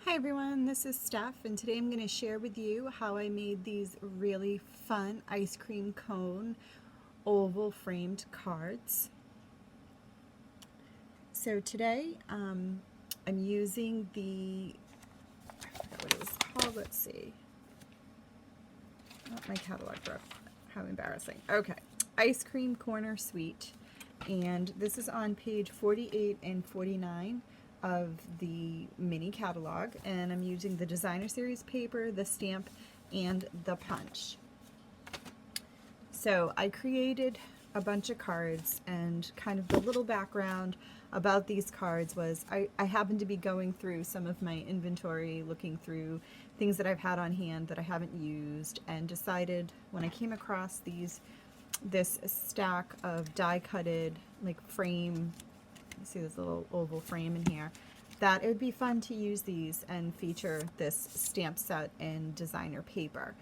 Hi everyone, this is Steph, and today I'm going to share with you how I made these really fun ice cream cone oval framed cards. So today I'm using I forgot what it was called, let's see. Oh, my catalog broke. How embarrassing. Okay, Ice Cream Corner Suite, and this is on page 48 and 49 of the mini catalog, and I'm using the designer series paper, the stamp, and the punch. So I created a bunch of cards, and kind of the little background about these cards was I happened to be going through some of my inventory, looking through things that I've had on hand that I haven't used, and decided when I came across this stack of die-cutted like frame, you see this little oval frame in here, that it would be fun to use these and feature this stamp set in designer paper.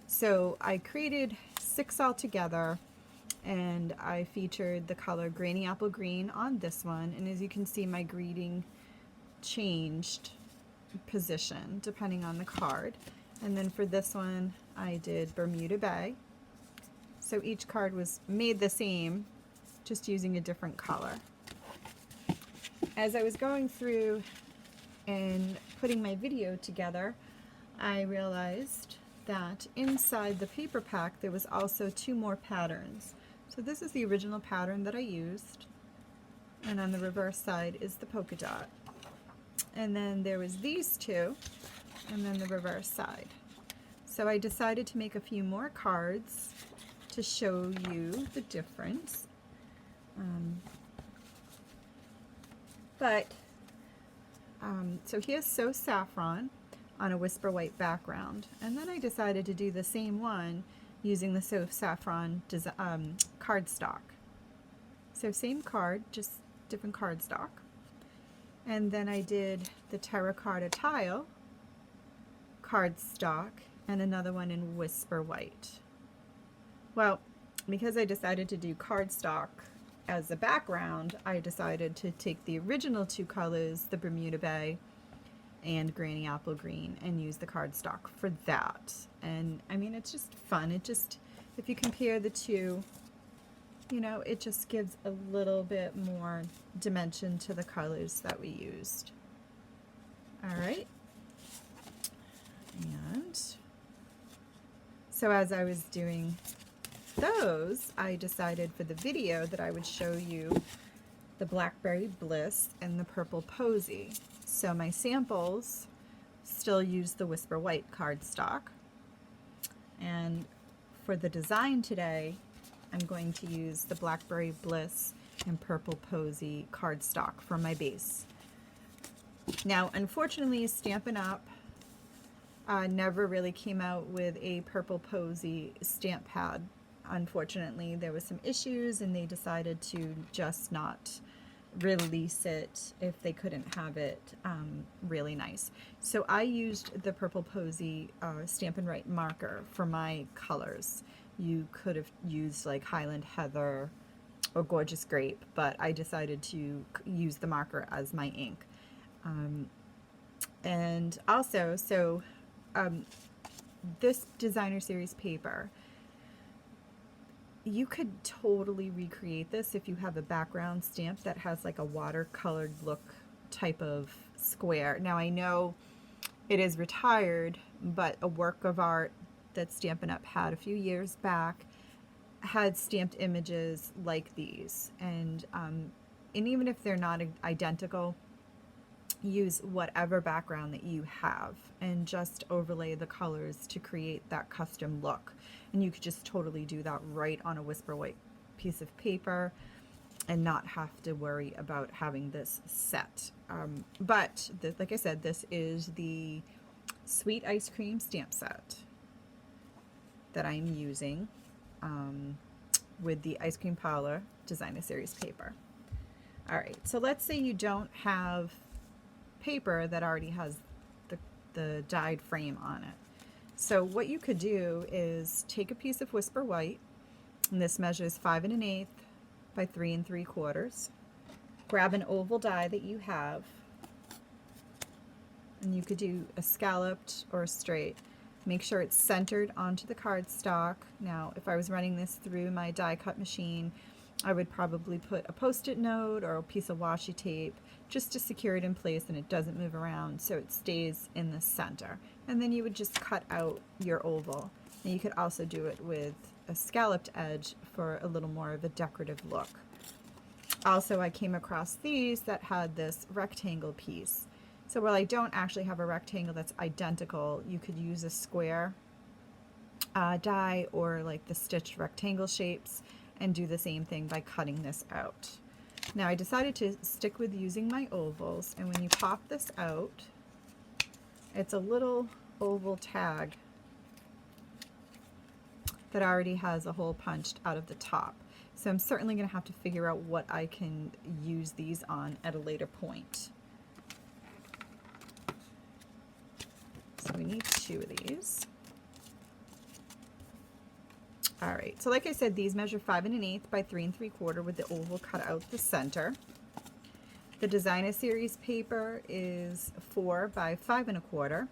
So I created 6 altogether, and I featured the color Granny Apple Green on this one, and as you can see, my greeting changed position depending on the card. And then for this one I did Bermuda Bay. So each card was made the same, just using a different color. As I was going through and putting my video together, I realized that inside the paper pack there was also 2 more patterns. So this is the original pattern that I used, and on the reverse side is the polka dot. And then there was these 2, and then the reverse side. So I decided to make a few more cards to show you the difference. So here's So Saffron on a Whisper White background, and then I decided to do the same one using the So Saffron cardstock. So same card, just different cardstock. And then I did the Terracotta Tile cardstock and another one in Whisper White. Well, because I decided to do cardstock as a background, I decided to take the original 2 colors, the Bermuda Bay and Granny Apple Green, and use the cardstock for that. And I mean, it's just fun. If you compare the 2, you know, it just gives a little bit more dimension to the colors that we used. All right. And so as I was doing those, I decided for the video that I would show you the Blackberry Bliss and the Purple Posy. So my samples still use the Whisper White cardstock, and for the design today I'm going to use the Blackberry Bliss and Purple Posy cardstock for my base. Now unfortunately Stampin' Up! Never really came out with a Purple Posy stamp pad. Unfortunately, there was some issues and they decided to just not release it if they couldn't have it really nice. So I used the Purple Posy Stampin' Write marker for my colors. You could have used like Highland Heather or Gorgeous Grape, but I decided to use the marker as my ink. And also, this designer series paper, you could totally recreate this if you have a background stamp that has like a watercolored look type of square. Now I know it is retired, but a work of art that Stampin' Up! Had a few years back had stamped images like these, and even if they're not identical, use whatever background that you have and just overlay the colors to create that custom look. And you could just totally do that right on a Whisper White piece of paper and not have to worry about having this set. But like I said, this is the Sweet Ice Cream stamp set that I'm using with the Ice Cream Parlor Designer Series paper. All right, so let's say you don't have paper that already has the dyed frame on it. So what you could do is take a piece of Whisper White, and this measures 5 1/8 by 3 3/4. Grab an oval die that you have, and you could do a scalloped or a straight. Make sure it's centered onto the cardstock. Now, if I was running this through my die cut machine, I would probably put a post-it note or a piece of washi tape just to secure it in place and it doesn't move around so it stays in the center. And then you would just cut out your oval. And you could also do it with a scalloped edge for a little more of a decorative look. Also, I came across these that had this rectangle piece. So while I don't actually have a rectangle that's identical, you could use a square die or like the stitched rectangle shapes and do the same thing by cutting this out. Now I decided to stick with using my ovals, and when you pop this out, it's a little oval tag that already has a hole punched out of the top. So I'm certainly going to have to figure out what I can use these on at a later point. So we need 2 of these. All right, so like I said, these measure 5 1/8 by 3 3/4 with the oval cut out the center. The Designer Series paper is 4 by 5 1/4.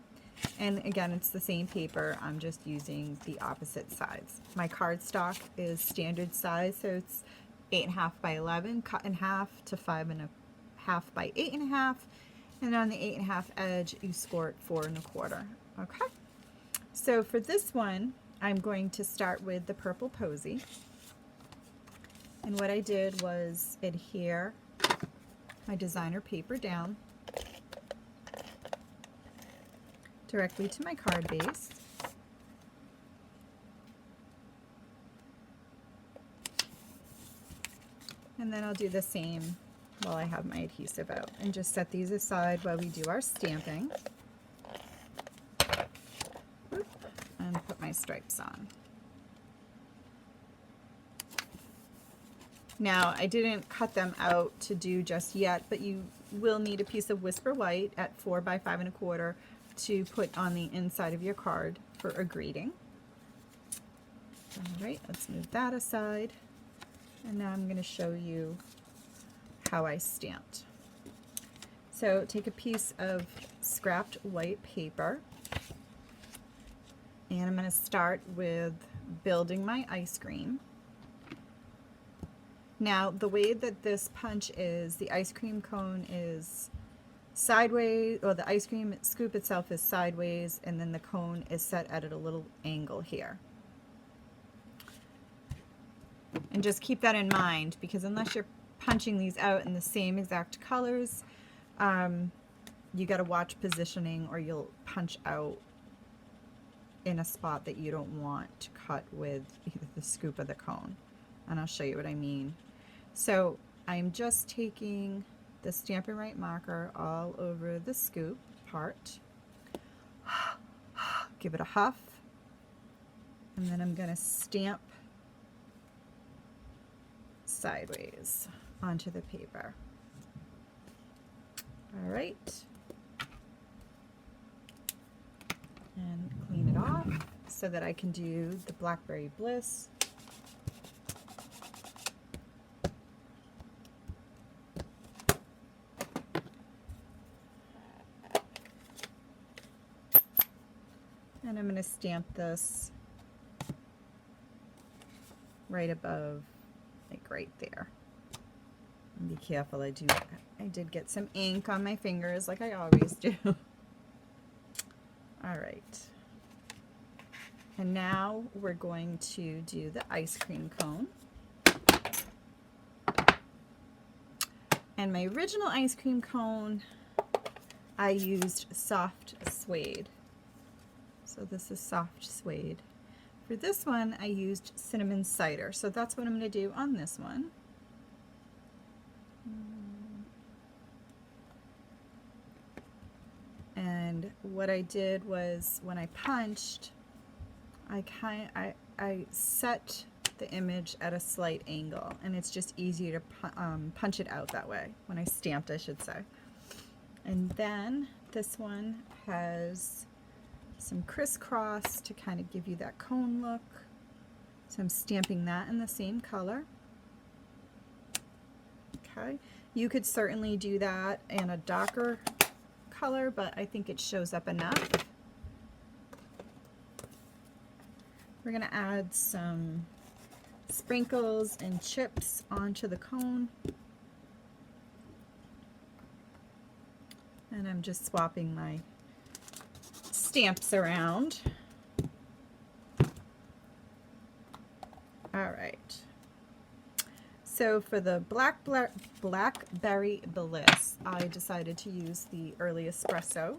And again, it's the same paper, I'm just using the opposite sides. My cardstock is standard size, so it's 8 1/2 by 11, cut in half to 5 1/2 by 8 1/2. And on the 8 1/2 edge, you score it 4 1/4. Okay, so for this one, I'm going to start with the purple posy. And what I did was adhere my designer paper down directly to my card base. And then I'll do the same while I have my adhesive out, and just set these aside while we do our stamping. And put my stripes on. Now, I didn't cut them out to do just yet, but you will need a piece of Whisper White at 4 by 5 1/4 to put on the inside of your card for a greeting. All right, let's move that aside. And now I'm going to show you how I stamped. So take a piece of scrapped white paper, and I'm going to start with building my ice cream. Now, the way that this punch is, the ice cream cone is sideways, or the ice cream scoop itself is sideways, and then the cone is set at a little angle here. And just keep that in mind, because unless you're punching these out in the same exact colors, you got to watch positioning, or you'll punch out in a spot that you don't want to cut with either the scoop or the cone. And I'll show you what I mean. So I'm just taking the Stampin' Write marker all over the scoop part. Give it a huff. And then I'm going to stamp sideways onto the paper. All right. And clean it off so that I can do the Blackberry Bliss. And I'm going to stamp this right above, like right there. And be careful, I did get some ink on my fingers like I always do. All right. And now we're going to do the ice cream cone. And my original ice cream cone, I used soft suede. So this is soft suede. For this one, I used cinnamon cider. So that's what I'm going to do on this one. And what I did was, when I punched, I set the image at a slight angle, and it's just easier to punch it out that way. When I stamped, I should say. And then this one has some crisscross to kind of give you that cone look. So I'm stamping that in the same color. Okay, you could certainly do that in a darker color, but I think it shows up enough. We're going to add some sprinkles and chips onto the cone. And I'm just swapping my stamps around. All right. So for the Blackberry Bliss, I decided to use the Early Espresso.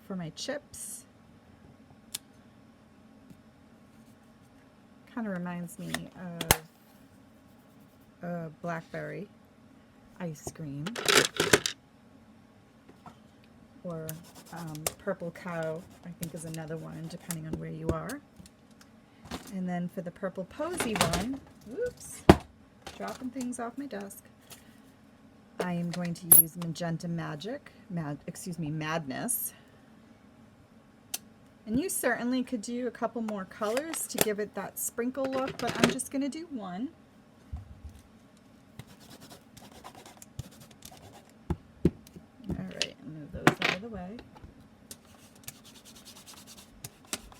For my chips, kind of reminds me of blackberry ice cream, or Purple Cow, I think is another one, depending on where you are. And then for the Purple Posy one, oops, dropping things off my desk, I am going to use Magenta Madness. And you certainly could do a couple more colors to give it that sprinkle look, but I'm just going to do one. All right, move those out of the way.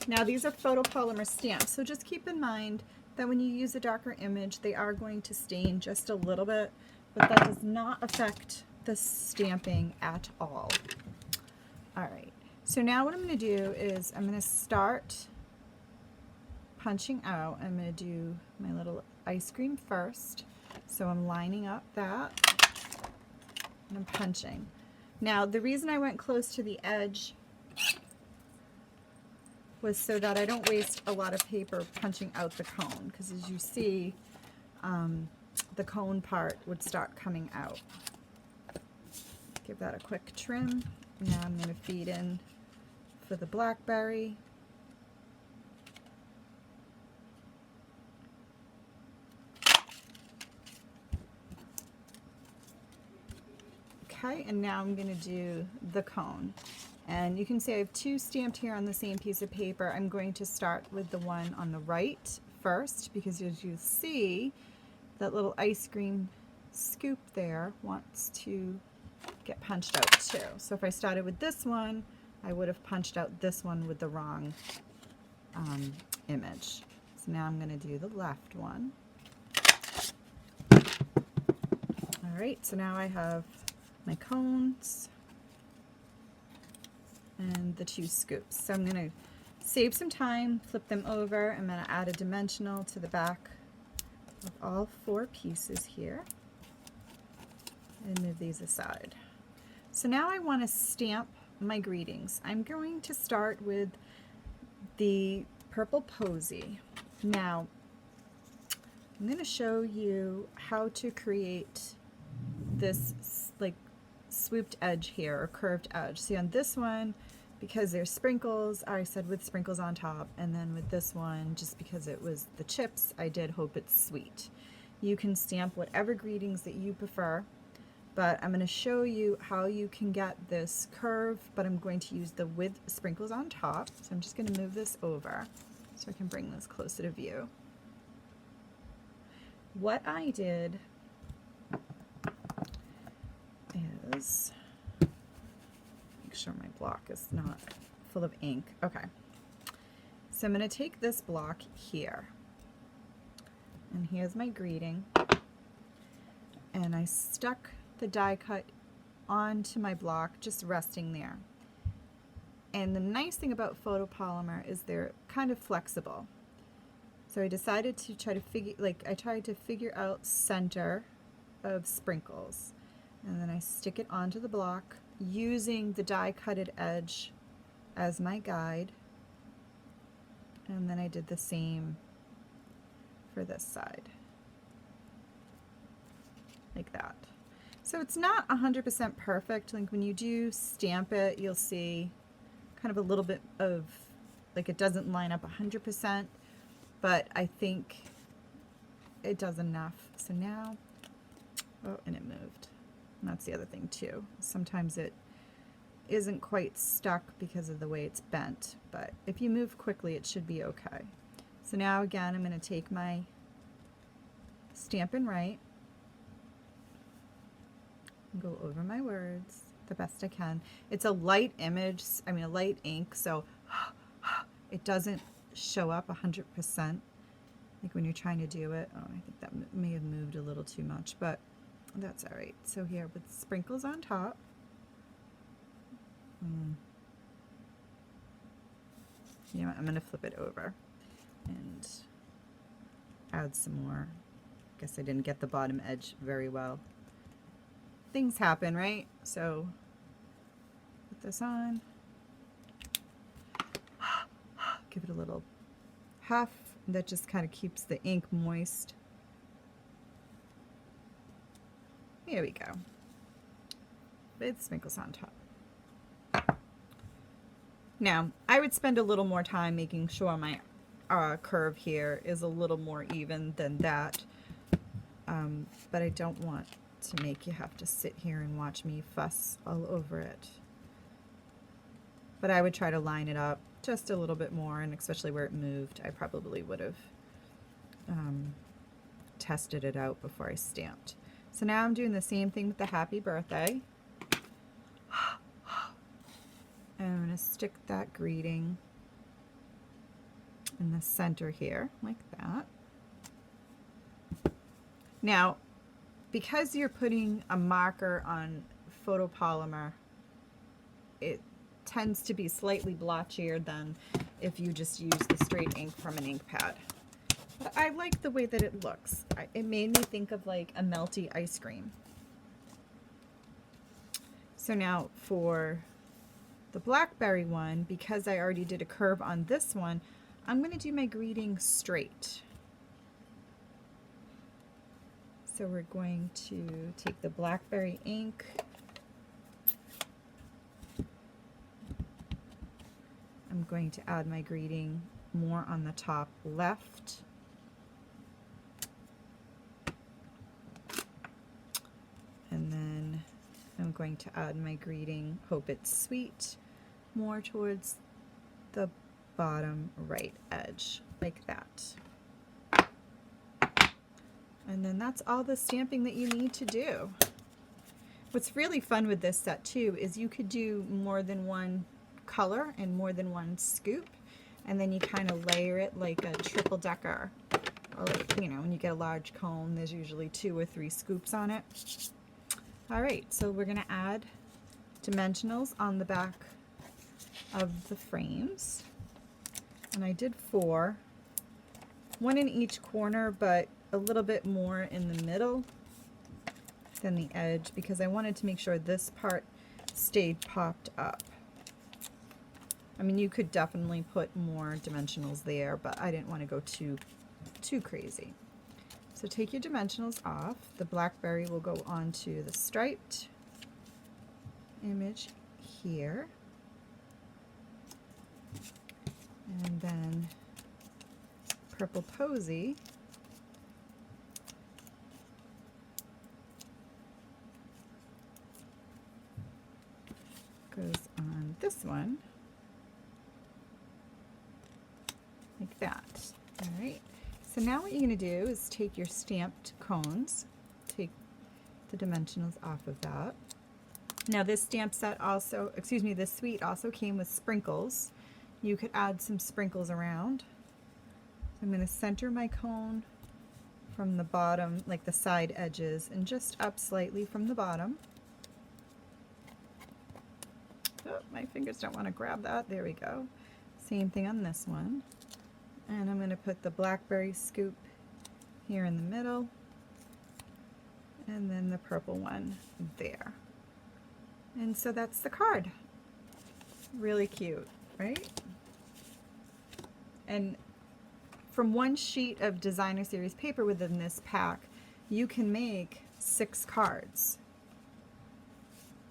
Now these are photopolymer stamps, so just keep in mind that when you use a darker image, they are going to stain just a little bit, but that does not affect the stamping at all. All right. So now what I'm going to do is I'm going to start punching out. I'm going to do my little ice cream first. So I'm lining up that and I'm punching. Now the reason I went close to the edge was so that I don't waste a lot of paper punching out the cone, because as you see, the cone part would start coming out. Give that a quick trim. Now I'm going to feed in for the blackberry. Okay, and now I'm going to do the cone. And you can see I have two stamped here on the same piece of paper. I'm going to start with the one on the right first, because as you see, that little ice cream scoop there wants to get punched out too. So if I started with this one, I would have punched out this one with the wrong image. So now I'm going to do the left one. All right, so now I have my cones and the two scoops. So I'm going to save some time, flip them over. I'm going to add a dimensional to the back of all four pieces here and move these aside. So now I want to stamp my greetings. I'm going to start with the Purple Posy. Now I'm going to show you how to create this like swooped edge here, or curved edge. See, on this one, because there's sprinkles, I said with sprinkles on top, and then with this one, just because it was the chips, I did hope it's sweet. You can stamp whatever greetings that you prefer, but I'm going to show you how you can get this curve, but I'm going to use the with sprinkles on top. So I'm just going to move this over so I can bring this closer to view. What I did is, make sure my block is not full of ink. Okay. So I'm going to take this block here, and here's my greeting, and I stuck the die cut onto my block, just resting there. And the nice thing about photopolymer is they're kind of flexible. So I decided to try to figure out center of sprinkles, and then I stick it onto the block using the die cutted edge as my guide, and then I did the same for this side, like that. So it's not 100% perfect. Like when you do stamp it, you'll see kind of a little bit of, like, it doesn't line up 100%, but I think it does enough. So now, oh, and it moved. And that's the other thing too. Sometimes it isn't quite stuck because of the way it's bent, but if you move quickly, it should be okay. So now again, I'm going to take my Stampin' Write, Go over my words the best I can. It's a light image, I mean a light ink, so it doesn't show up 100%. Like when you're trying to do it. Oh, I think that may have moved a little too much, but that's all right. So here with sprinkles on top. You know what, I'm going to flip it over and add some more. Guess I didn't get the bottom edge very well. Things happen, right? So put this on. Give it a little puff. That just kind of keeps the ink moist. Here we go. With sprinkles on top. Now, I would spend a little more time making sure my curve here is a little more even than that. But I don't want to make you have to sit here and watch me fuss all over it. But I would try to line it up just a little bit more, and especially where it moved, I probably would have tested it out before I stamped. So now I'm doing the same thing with the happy birthday. And I'm going to stick that greeting in the center here, like that. Now, because you're putting a marker on photopolymer, it tends to be slightly blotchier than if you just use the straight ink from an ink pad. But I like the way that it looks. It made me think of like a melty ice cream. So now for the blackberry one, because I already did a curve on this one, I'm going to do my greeting straight. So we're going to take the blackberry ink, I'm going to add my greeting more on the top left. And then I'm going to add my greeting, hope it's sweet, more towards the bottom right edge, like that. And then that's all the stamping that you need to do. What's really fun with this set too is you could do more than one color and more than one scoop, and then you kind of layer it like a triple decker. Or like, you know, when you get a large cone, there's usually 2 or 3 scoops on it. Alright, so we're going to add dimensionals on the back of the frames. And I did 4. 1 in each corner, but a little bit more in the middle than the edge, because I wanted to make sure this part stayed popped up. I mean, you could definitely put more dimensionals there, but I didn't want to go too crazy. So take your dimensionals off. The blackberry will go onto the striped image here. And then purple posy goes on this one, like that. All right. So now what you're going to do is take your stamped cones, take the dimensionals off of that. Now this stamp set also, excuse me, this suite also came with sprinkles. You could add some sprinkles around. I'm going to center my cone from the bottom, like the side edges, and just up slightly from the bottom. Oh, my fingers don't want to grab that. There we go. Same thing on this one. And I'm going to put the blackberry scoop here in the middle, and then the purple one there. And so that's the card. Really cute, right? And from one sheet of designer series paper within this pack, you can make 6 cards.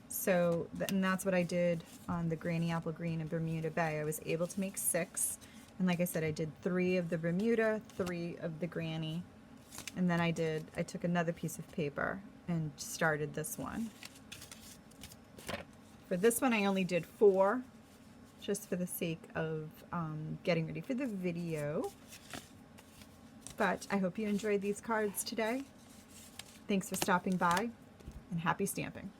So, and that's what I did on the Granny Apple Green and Bermuda Bay. I was able to make 6. And like I said, I did 3 of the Bermuda, 3 of the Granny, and then I took another piece of paper and started this one. For this one, I only did 4, just for the sake of getting ready for the video. But I hope you enjoyed these cards today. Thanks for stopping by. and happy stamping.